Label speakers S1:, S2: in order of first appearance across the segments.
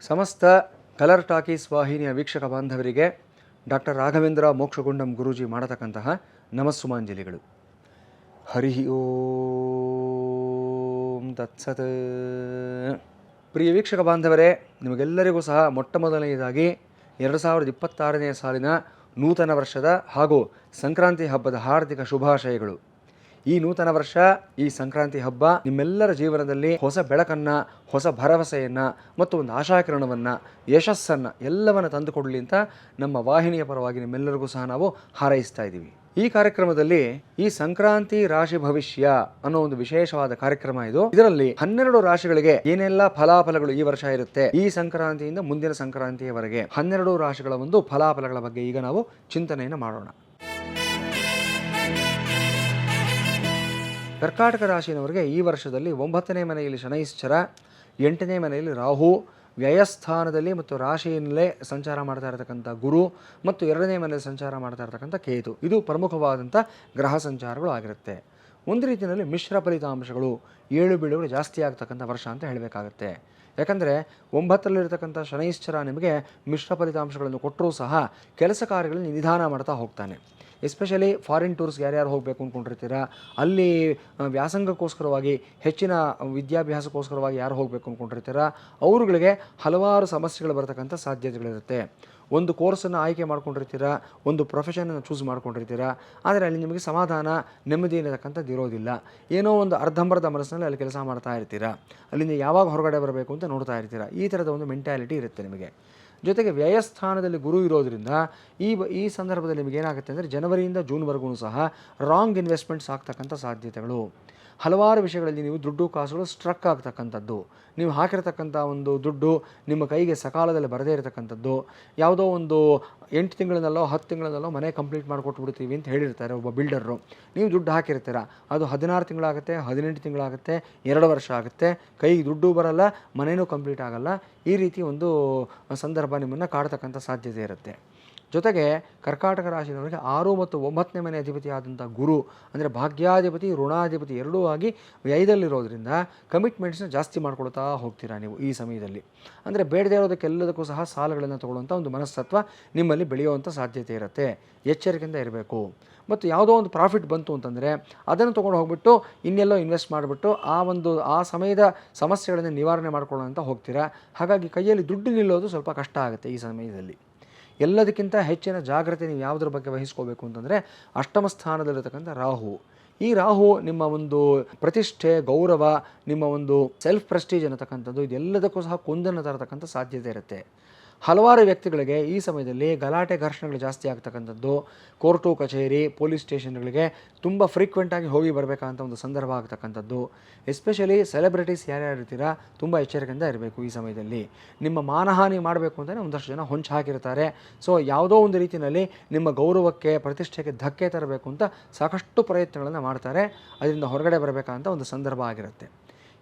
S1: ಸಮಸ್ತ colour talkies ವಾಹಿನಿಯ ವೀಕ್ಷಕ ಬಾಂಧವರಿಗೆ ಡಾಕ್ಟರ್ ರಾಘವೇಂದ್ರ ಮೋಕ್ಷಗುಂಡಂ ಗುರೂಜಿ ಮಾಡತಕ್ಕಂತಹ ನಮಸ್ಸುಮಾಂಜಲಿಗಳು. ಹರಿ ಓಂ ತತ್ಸತ್. ಪ್ರಿಯ ವೀಕ್ಷಕ ಬಾಂಧವರೇ, ನಿಮಗೆಲ್ಲರಿಗೂ ಸಹ ಮೊಟ್ಟಮೊದಲನೆಯದಾಗಿ 2026ನೇ ಸಾಲಿನ ನೂತನ ವರ್ಷದ ಹಾಗೂ ಸಂಕ್ರಾಂತಿ ಹಬ್ಬದ ಹಾರ್ದಿಕ ಶುಭಾಶಯಗಳು. ಈ ನೂತನ ವರ್ಷ, ಈ ಸಂಕ್ರಾಂತಿ ಹಬ್ಬ ನಿಮ್ಮೆಲ್ಲರ ಜೀವನದಲ್ಲಿ ಹೊಸ ಬೆಳಕನ್ನು, ಹೊಸ ಭರವಸೆಯನ್ನು ಮತ್ತು ಒಂದು ಆಶಾಕಿರಣವನ್ನು, ಯಶಸ್ಸನ್ನು ಎಲ್ಲವನ್ನು ತಂದುಕೊಡಲಿ ಅಂತ ನಮ್ಮ ವಾಹಿನಿಯ ಪರವಾಗಿ ನಿಮ್ಮೆಲ್ಲರಿಗೂ ಸಹ ನಾವು ಹಾರೈಸ್ತಾ ಇದ್ದೀವಿ. ಈ ಕಾರ್ಯಕ್ರಮದಲ್ಲಿ ಈ ಸಂಕ್ರಾಂತಿ ರಾಶಿ ಭವಿಷ್ಯ ಅನ್ನೋ ಒಂದು ವಿಶೇಷವಾದ ಕಾರ್ಯಕ್ರಮ ಇದು. ಇದರಲ್ಲಿ 12 ರಾಶಿಗಳಿಗೆ ಏನೆಲ್ಲ ಫಲಾಫಲಗಳು ಈ ವರ್ಷ ಇರುತ್ತೆ, ಈ ಸಂಕ್ರಾಂತಿಯಿಂದ ಮುಂದಿನ ಸಂಕ್ರಾಂತಿಯವರೆಗೆ 12 ರಾಶಿಗಳ ಒಂದು ಫಲಾಫಲಗಳ ಬಗ್ಗೆ ಈಗ ನಾವು ಚಿಂತನೆಯನ್ನು ಮಾಡೋಣ. ಕರ್ಕಾಟಕ ರಾಶಿಯವರಿಗೆ ಈ ವರ್ಷದಲ್ಲಿ 9ನೇ ಮನೆಯಲ್ಲಿ ಶನೈಶ್ಚರ, 8ನೇ ಮನೆಯಲ್ಲಿ ರಾಹು, ವ್ಯಯಸ್ಥಾನದಲ್ಲಿ ಮತ್ತು ರಾಶಿಯಲ್ಲೇ ಸಂಚಾರ ಮಾಡ್ತಾ ಇರತಕ್ಕಂಥ ಗುರು ಮತ್ತು 2ನೇ ಮನೆಯಲ್ಲಿ ಸಂಚಾರ ಮಾಡ್ತಾ ಇರತಕ್ಕಂಥ ಕೇತು, ಇದು ಪ್ರಮುಖವಾದಂಥ ಗ್ರಹ ಸಂಚಾರಗಳು ಆಗಿರುತ್ತೆ. ಒಂದು ರೀತಿಯಲ್ಲಿ ಮಿಶ್ರ ಫಲಿತಾಂಶಗಳು, ಏಳು ಬೀಳುಗಳು ಜಾಸ್ತಿ ಆಗ್ತಕ್ಕಂಥ ವರ್ಷ ಅಂತ ಹೇಳಬೇಕಾಗತ್ತೆ. ಯಾಕಂದರೆ 9ರಲ್ಲಿರ್ತಕ್ಕಂಥ ಶನೈಶ್ಚರ ನಿಮಗೆ ಮಿಶ್ರ ಫಲಿತಾಂಶಗಳನ್ನು ಕೊಟ್ಟರೂ ಸಹ ಕೆಲಸ ಕಾರ್ಯಗಳಲ್ಲಿ ನಿಧಾನ ಮಾಡ್ತಾ ಹೋಗ್ತಾನೆ. ಎಸ್ಪೆಷಲಿ ಫಾರಿನ್ ಟೂರ್ಸ್ಗೆ ಯಾರ್ಯಾರು ಹೋಗಬೇಕು ಅಂದ್ಕೊಂಡಿರ್ತೀರ, ಅಲ್ಲಿ ವ್ಯಾಸಂಗಕ್ಕೋಸ್ಕರವಾಗಿ, ಹೆಚ್ಚಿನ ವಿದ್ಯಾಭ್ಯಾಸಕ್ಕೋಸ್ಕರವಾಗಿ ಯಾರು ಹೋಗಬೇಕು ಅಂದ್ಕೊಂಡಿರ್ತೀರ, ಅವರುಗಳಿಗೆ ಹಲವಾರು ಸಮಸ್ಯೆಗಳು ಬರತಕ್ಕಂಥ ಸಾಧ್ಯತೆಗಳಿರುತ್ತೆ. ಒಂದು ಕೋರ್ಸನ್ನು ಆಯ್ಕೆ ಮಾಡ್ಕೊಂಡಿರ್ತೀರ, ಒಂದು ಪ್ರೊಫೆಷನನ್ನು ಚೂಸ್ ಮಾಡ್ಕೊಂಡಿರ್ತೀರ, ಆದರೆ ಅಲ್ಲಿ ನಿಮಗೆ ಸಮಾಧಾನ, ನೆಮ್ಮದಿ ಅನ್ನತಕ್ಕಂಥದ್ದು ಇರೋದಿಲ್ಲ. ಏನೋ ಒಂದು ಅರ್ಧಂಬರ್ಧ ಮನಸ್ಸಿನಲ್ಲಿ ಅಲ್ಲಿ ಕೆಲಸ ಮಾಡ್ತಾ ಇರ್ತೀರ, ಅಲ್ಲಿಂದ ಯಾವಾಗ ಹೊರಗಡೆ ಬರಬೇಕು ಅಂತ ನೋಡ್ತಾ ಇರ್ತೀರ. ಈ ಥರದ ಒಂದು ಮೆಂಟ್ಯಾಲಿಟಿ ಇರುತ್ತೆ ನಿಮಗೆ. ಜೊತೆಗೆ ವ್ಯಯಸ್ಥಾನದಲ್ಲಿ ಗುರು ಇರೋದ್ರಿಂದ ಈ ಸಂದರ್ಭದಲ್ಲಿ ನಿಮಗೆ ಏನಾಗುತ್ತೆ ಅಂದರೆ ಜನವರಿಯಿಂದ ಜೂನ್ವರೆಗೂ ಸಹ ರಾಂಗ್ ಇನ್ವೆಸ್ಟ್ಮೆಂಟ್ಸ್ ಆಗ್ತಕ್ಕಂಥ ಸಾಧ್ಯತೆಗಳು. ಹಲವಾರು ವಿಷಯಗಳಲ್ಲಿ ನೀವು ದುಡ್ಡು ಕಾಸುಗಳು ಸ್ಟ್ರಕ್ ಆಗ್ತಕ್ಕಂಥದ್ದು, ನೀವು ಹಾಕಿರ್ತಕ್ಕಂಥ ಒಂದು ದುಡ್ಡು ನಿಮ್ಮ ಕೈಗೆ ಸಕಾಲದಲ್ಲಿ ಬರದೇ ಇರತಕ್ಕಂಥದ್ದು. ಯಾವುದೋ ಒಂದು 8 ತಿಂಗಳಿನಲ್ಲೋ 10 ತಿಂಗಳಿನಲ್ಲೋ ಮನೆ ಕಂಪ್ಲೀಟ್ ಮಾಡಿಕೊಟ್ಬಿಡ್ತೀವಿ ಅಂತ ಹೇಳಿರ್ತಾರೆ ಒಬ್ಬ ಬಿಲ್ಡರು. ನೀವು ದುಡ್ಡು ಹಾಕಿರ್ತೀರ, ಅದು 16 ತಿಂಗಳಾಗುತ್ತೆ, 18 ತಿಂಗಳಾಗುತ್ತೆ, 2 ವರ್ಷ ಆಗುತ್ತೆ, ಕೈಗೆ ದುಡ್ಡು ಬರಲ್ಲ, ಮನೆಯೂ ಕಂಪ್ಲೀಟ್ ಆಗಲ್ಲ. ಈ ರೀತಿ ಒಂದು ಸಂದರ್ಭ ನಿಮ್ಮನ್ನು ಕಾಡ್ತಕ್ಕಂಥ ಸಾಧ್ಯತೆ ಇರುತ್ತೆ. ಜೊತೆಗೆ ಕರ್ಕಾಟಕ ರಾಶಿಯವರಿಗೆ 6 ಮತ್ತು 9ನೇ ಮನೆ ಅಧಿಪತಿ ಆದಂಥ ಗುರು ಅಂದರೆ ಭಾಗ್ಯಾಧಿಪತಿ, ಋಣಾಧಿಪತಿ ಎರಡೂ ಆಗಿ ವ್ಯಯದಲ್ಲಿರೋದ್ರಿಂದ ಕಮಿಟ್ಮೆಂಟ್ಸ್ನ ಜಾಸ್ತಿ ಮಾಡ್ಕೊಳ್ತಾ ಹೋಗ್ತೀರಾ ನೀವು ಈ ಸಮಯದಲ್ಲಿ. ಅಂದರೆ ಬೇಡದೇ ಇರೋದಕ್ಕೆಲ್ಲದಕ್ಕೂ ಸಹ ಸಾಲಗಳನ್ನು ತೊಗೊಳ್ಳುವಂಥ ಒಂದು ಮನಸ್ತತ್ವ ನಿಮ್ಮಲ್ಲಿ ಬೆಳೆಯುವಂಥ ಸಾಧ್ಯತೆ ಇರುತ್ತೆ. ಎಚ್ಚರಿಕೆಯಿಂದ ಇರಬೇಕು. ಮತ್ತು ಯಾವುದೋ ಒಂದು ಪ್ರಾಫಿಟ್ ಬಂತು ಅಂತಂದರೆ ಅದನ್ನು ತೊಗೊಂಡು ಹೋಗ್ಬಿಟ್ಟು ಇನ್ನೆಲ್ಲೋ ಇನ್ವೆಸ್ಟ್ ಮಾಡಿಬಿಟ್ಟು ಆ ಸಮಯದ ಸಮಸ್ಯೆಗಳನ್ನು ನಿವಾರಣೆ ಮಾಡ್ಕೊಳ್ಳೋಂತ ಹೋಗ್ತೀರಾ. ಹಾಗಾಗಿ ಕೈಯಲ್ಲಿ ದುಡ್ಡು ನಿಲ್ಲೋದು ಸ್ವಲ್ಪ ಕಷ್ಟ ಆಗುತ್ತೆ ಈ ಸಮಯದಲ್ಲಿ. ಎಲ್ಲದಕ್ಕಿಂತ ಹೆಚ್ಚಿನ ಜಾಗ್ರತೆ ನೀವು ಯಾವುದ್ರ ಬಗ್ಗೆ ವಹಿಸ್ಕೋಬೇಕು ಅಂತಂದರೆ ಅಷ್ಟಮ ಸ್ಥಾನದಲ್ಲಿರತಕ್ಕಂಥ ರಾಹು. ಈ ರಾಹು ನಿಮ್ಮ ಒಂದು ಪ್ರತಿಷ್ಠೆ, ಗೌರವ, ನಿಮ್ಮ ಒಂದು ಸೆಲ್ಫ್ ಪ್ರೆಸ್ಟೀಜ್ ಅನ್ನತಕ್ಕಂಥದ್ದು ಇದೆಲ್ಲದಕ್ಕೂ ಸಹ ಕುಂದನ್ನು ತರತಕ್ಕಂಥ ಸಾಧ್ಯತೆ ಇರುತ್ತೆ. ಹಲವಾರು ವ್ಯಕ್ತಿಗಳಿಗೆ ಈ ಸಮಯದಲ್ಲಿ ಗಲಾಟೆ, ಘರ್ಷಣೆಗಳು ಜಾಸ್ತಿ ಆಗ್ತಕ್ಕಂಥದ್ದು, ಕೋರ್ಟು ಕಚೇರಿ, ಪೊಲೀಸ್ ಸ್ಟೇಷನ್ಗಳಿಗೆ ತುಂಬ ಫ್ರೀಕ್ವೆಂಟಾಗಿ ಹೋಗಿ ಬರಬೇಕಂತ ಒಂದು ಸಂದರ್ಭ ಆಗ್ತಕ್ಕಂಥದ್ದು. ಎಸ್ಪೆಷಲಿ ಸೆಲೆಬ್ರಿಟೀಸ್ ಯಾರ್ಯಾರು ಇರ್ತೀರಾ ತುಂಬ ಎಚ್ಚರಿಕೆಯಿಂದ ಇರಬೇಕು ಈ ಸಮಯದಲ್ಲಿ. ನಿಮ್ಮ ಮಾನಹಾನಿ ಮಾಡಬೇಕು ಅಂತಲೇ ಒಂದಷ್ಟು ಜನ ಹೊಂಚು ಹಾಕಿರ್ತಾರೆ. ಸೊ ಯಾವುದೋ ಒಂದು ರೀತಿಯಲ್ಲಿ ನಿಮ್ಮ ಗೌರವಕ್ಕೆ, ಪ್ರತಿಷ್ಠೆಗೆ ಧಕ್ಕೆ ತರಬೇಕು ಅಂತ ಸಾಕಷ್ಟು ಪ್ರಯತ್ನಗಳನ್ನು ಮಾಡ್ತಾರೆ. ಅದರಿಂದ ಹೊರಗಡೆ ಬರಬೇಕಂತ ಒಂದು ಸಂದರ್ಭ ಆಗಿರುತ್ತೆ.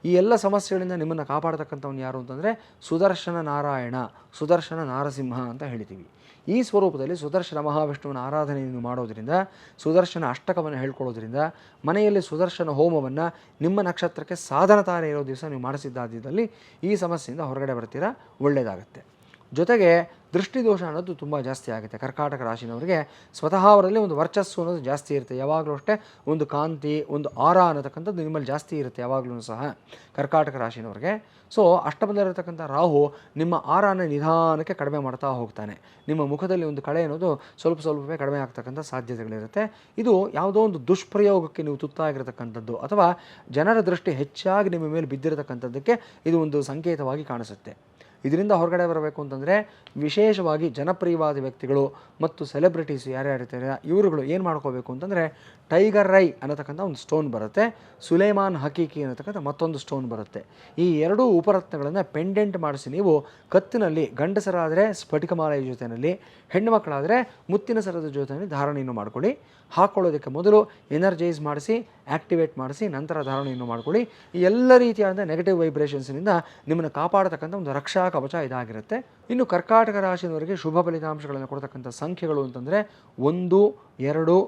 S1: ಈ ಎಲ್ಲ ಸಮಸ್ಯೆಗಳಿಂದ ನಿಮ್ಮನ್ನು ಕಾಪಾಡತಕ್ಕಂಥವ್ನು ಯಾರು ಅಂತಂದರೆ ಸುದರ್ಶನ ನಾರಾಯಣ, ಸುದರ್ಶನ ನಾರಸಿಂಹ ಅಂತ ಹೇಳ್ತೀವಿ. ಈ ಸ್ವರೂಪದಲ್ಲಿ ಸುದರ್ಶನ ಮಹಾವಿಷ್ಣುವಿನ ಆರಾಧನೆಯನ್ನು ಮಾಡೋದರಿಂದ, ಸುದರ್ಶನ ಅಷ್ಟಕವನ್ನು ಹೇಳ್ಕೊಳ್ಳೋದ್ರಿಂದ, ಮನೆಯಲ್ಲಿ ಸುದರ್ಶನ ಹೋಮವನ್ನು ನಿಮ್ಮ ನಕ್ಷತ್ರಕ್ಕೆ ಸಾಧನ ತಾರೆ ಇರೋ ದಿವಸ ನೀವು ಮಾಡಿಸಿದ್ದಾದಲ್ಲಿ ಈ ಸಮಸ್ಯೆಯಿಂದ ಹೊರಗಡೆ ಬರ್ತೀರಾ, ಒಳ್ಳೆಯದಾಗುತ್ತೆ. ಜೊತೆಗೆ ದೃಷ್ಟಿದೋಷ ಅನ್ನೋದು ತುಂಬ ಜಾಸ್ತಿ ಆಗುತ್ತೆ. ಕರ್ಕಾಟಕ ರಾಶಿನವರಿಗೆ ಸ್ವತಃ ಅವರಲ್ಲಿ ಒಂದು ವರ್ಚಸ್ಸು ಅನ್ನೋದು ಜಾಸ್ತಿ ಇರುತ್ತೆ. ಯಾವಾಗಲೂ ಅಷ್ಟೇ ಒಂದು ಕಾಂತಿ, ಒಂದು ಆರಾ ಅನ್ನತಕ್ಕಂಥದ್ದು ನಿಮ್ಮಲ್ಲಿ ಜಾಸ್ತಿ ಇರುತ್ತೆ ಯಾವಾಗಲೂ ಸಹ ಕರ್ಕಾಟಕ ರಾಶಿನವ್ರಿಗೆ. ಸೊ ಅಷ್ಟಮದಲ್ಲಿರತಕ್ಕಂಥ ರಾಹು ನಿಮ್ಮ ಆರಾನ ನಿಧಾನಕ್ಕೆ ಕಡಿಮೆ ಮಾಡ್ತಾ ಹೋಗ್ತಾನೆ. ನಿಮ್ಮ ಮುಖದಲ್ಲಿ ಒಂದು ಕಳೆ ಅನ್ನೋದು ಸ್ವಲ್ಪವೇ ಕಡಿಮೆ ಆಗ್ತಕ್ಕಂಥ ಸಾಧ್ಯತೆಗಳಿರುತ್ತೆ. ಇದು ಯಾವುದೋ ಒಂದು ದುಷ್ಪ್ರಯೋಗಕ್ಕೆ ನೀವು ತುತ್ತಾಗಿರತಕ್ಕಂಥದ್ದು ಅಥವಾ ಜನರ ದೃಷ್ಟಿ ಹೆಚ್ಚಾಗಿ ನಿಮ್ಮ ಮೇಲೆ ಬಿದ್ದಿರತಕ್ಕಂಥದ್ದಕ್ಕೆ ಇದು ಒಂದು ಸಂಕೇತವಾಗಿ ಕಾಣಿಸುತ್ತೆ. ಇದರಿಂದ ಹೊರಗಡೆ ಬರಬೇಕು ಅಂತಂದರೆ ವಿಶೇಷವಾಗಿ ಜನಪ್ರಿಯವಾದ ವ್ಯಕ್ತಿಗಳು ಮತ್ತು ಸೆಲೆಬ್ರಿಟೀಸ್ ಯಾರ್ಯಾರಿರ್ತಾರೆ ಇವರುಗಳು ಏನು ಮಾಡ್ಕೋಬೇಕು ಅಂತಂದರೆ ಟೈಗರ್ ಐ ಅನ್ನತಕ್ಕಂಥ ಒಂದು ಸ್ಟೋನ್ ಬರುತ್ತೆ, ಸುಲೇಮಾನ್ ಹಕೀಕಿ ಅನ್ನತಕ್ಕಂಥ ಮತ್ತೊಂದು ಸ್ಟೋನ್ ಬರುತ್ತೆ. ಈ ಎರಡೂ ಉಪರತ್ನಗಳನ್ನು ಪೆಂಡೆಂಟ್ ಮಾಡಿಸಿ ನೀವು ಕತ್ತಿನಲ್ಲಿ, ಗಂಡಸರಾದರೆ ಸ್ಫಟಿಕಮಾಲೆಯ ಜೊತೆಯಲ್ಲಿ, ಹೆಣ್ಣು ಮಕ್ಕಳಾದರೆ ಮುತ್ತಿನ ಸರದ ಜೊತೆಯಲ್ಲಿ ಧಾರಣೆಯನ್ನು ಮಾಡ್ಕೊಳ್ಳಿ. ಹಾಕ್ಕೊಳ್ಳೋದಕ್ಕೆ ಮೊದಲು ಎನರ್ಜೈಸ್ ಮಾಡಿಸಿ, ಆ್ಯಕ್ಟಿವೇಟ್ ಮಾಡಿಸಿ, ನಂತರ ಧಾರಣೆಯನ್ನು ಮಾಡ್ಕೊಳ್ಳಿ. ಈ ಎಲ್ಲ ರೀತಿಯಾದ ನೆಗೆಟಿವ್ ವೈಬ್ರೇಷನ್ಸ್ನಿಂದ ನಿಮ್ಮನ್ನು ಕಾಪಾಡತಕ್ಕಂಥ ಒಂದು ರಕ್ಷಾ ಕವಚ ಇದಾಗಿರುತ್ತೆ. ಇನ್ನು ಕರ್ಕಾಟಕ ರಾಶಿಯವರಿಗೆ ಶುಭ ಫಲಿತಾಂಶಗಳನ್ನು ಕೊಡ್ತಕ್ಕಂಥ ಸಂಖ್ಯೆಗಳು ಅಂತಂದರೆ 1, 2,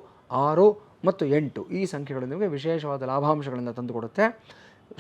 S1: 6 ಮತ್ತು 8 ಈ ಸಂಖ್ಯೆಗಳು ನಿಮಗೆ ವಿಶೇಷವಾದ ಲಾಭಾಂಶಗಳನ್ನು ತಂದುಕೊಡುತ್ತೆ.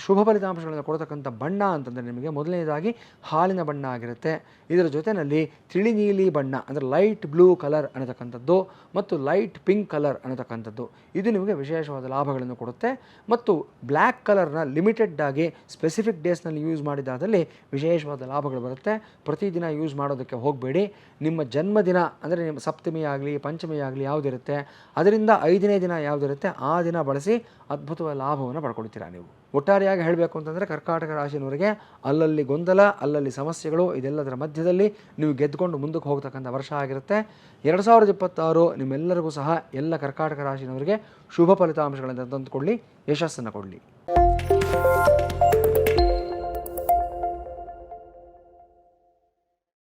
S1: ಶುಭ ಫಲಿತಾಂಶಗಳನ್ನು ಕೊಡ್ತಕ್ಕಂಥ ಬಣ್ಣ ಅಂತಂದರೆ ನಿಮಗೆ ಮೊದಲನೇದಾಗಿ ಹಾಲಿನ ಬಣ್ಣ ಆಗಿರುತ್ತೆ. ಇದರ ಜೊತೆಯಲ್ಲಿ ತಿಳಿ ನೀಲಿ ಬಣ್ಣ ಅಂದರೆ ಲೈಟ್ ಬ್ಲೂ ಕಲರ್ ಅನ್ನತಕ್ಕಂಥದ್ದು ಮತ್ತು ಲೈಟ್ ಪಿಂಕ್ ಕಲರ್ ಅನ್ನತಕ್ಕಂಥದ್ದು ಇದು ನಿಮಗೆ ವಿಶೇಷವಾದ ಲಾಭಗಳನ್ನು ಕೊಡುತ್ತೆ. ಮತ್ತು ಬ್ಲ್ಯಾಕ್ ಕಲರ್ನ ಲಿಮಿಟೆಡ್ ಆಗಿ ಸ್ಪೆಸಿಫಿಕ್ ಡೇಸ್ನಲ್ಲಿ ಯೂಸ್ ಮಾಡಿದಾದಲ್ಲಿ ವಿಶೇಷವಾದ ಲಾಭಗಳು ಬರುತ್ತೆ. ಪ್ರತಿದಿನ ಯೂಸ್ ಮಾಡೋದಕ್ಕೆ ಹೋಗಬೇಡಿ. ನಿಮ್ಮ ಜನ್ಮದಿನ ಅಂದರೆ ನಿಮ್ಮ ಸಪ್ತಮಿ ಆಗಲಿ ಪಂಚಮಿ ಆಗಲಿ ಯಾವುದಿರುತ್ತೆ ಅದರಿಂದ 5ನೇ ದಿನ ಯಾವುದಿರುತ್ತೆ ಆ ದಿನ ಬಳಸಿ ಅದ್ಭುತವಾದ ಲಾಭವನ್ನು ಪಡ್ಕೊಳ್ತೀರಾ ನೀವು. ಒಟ್ಟಾರೆಯಾಗಿ ಹೇಳಬೇಕು ಅಂತಂದರೆ ಕರ್ಕಾಟಕ ರಾಶಿಯವರಿಗೆ ಅಲ್ಲಲ್ಲಿ ಗೊಂದಲ, ಅಲ್ಲಲ್ಲಿ ಸಮಸ್ಯೆಗಳು, ಇದೆಲ್ಲದರ ಮಧ್ಯದಲ್ಲಿ ನೀವು ಗೆದ್ದುಕೊಂಡು ಮುಂದಕ್ಕೆ ಹೋಗ್ತಕ್ಕಂಥ ವರ್ಷ ಆಗಿರುತ್ತೆ. 2026 ನಿಮ್ಮೆಲ್ಲರಿಗೂ ಸಹ ಎಲ್ಲ ಕರ್ಕಾಟಕ ರಾಶಿಯವರಿಗೆ ಶುಭ ಫಲಿತಾಂಶಗಳನ್ನು ತಂದುಕೊಳ್ಳಿ, ಯಶಸ್ಸನ್ನು ಕೊಡಲಿ.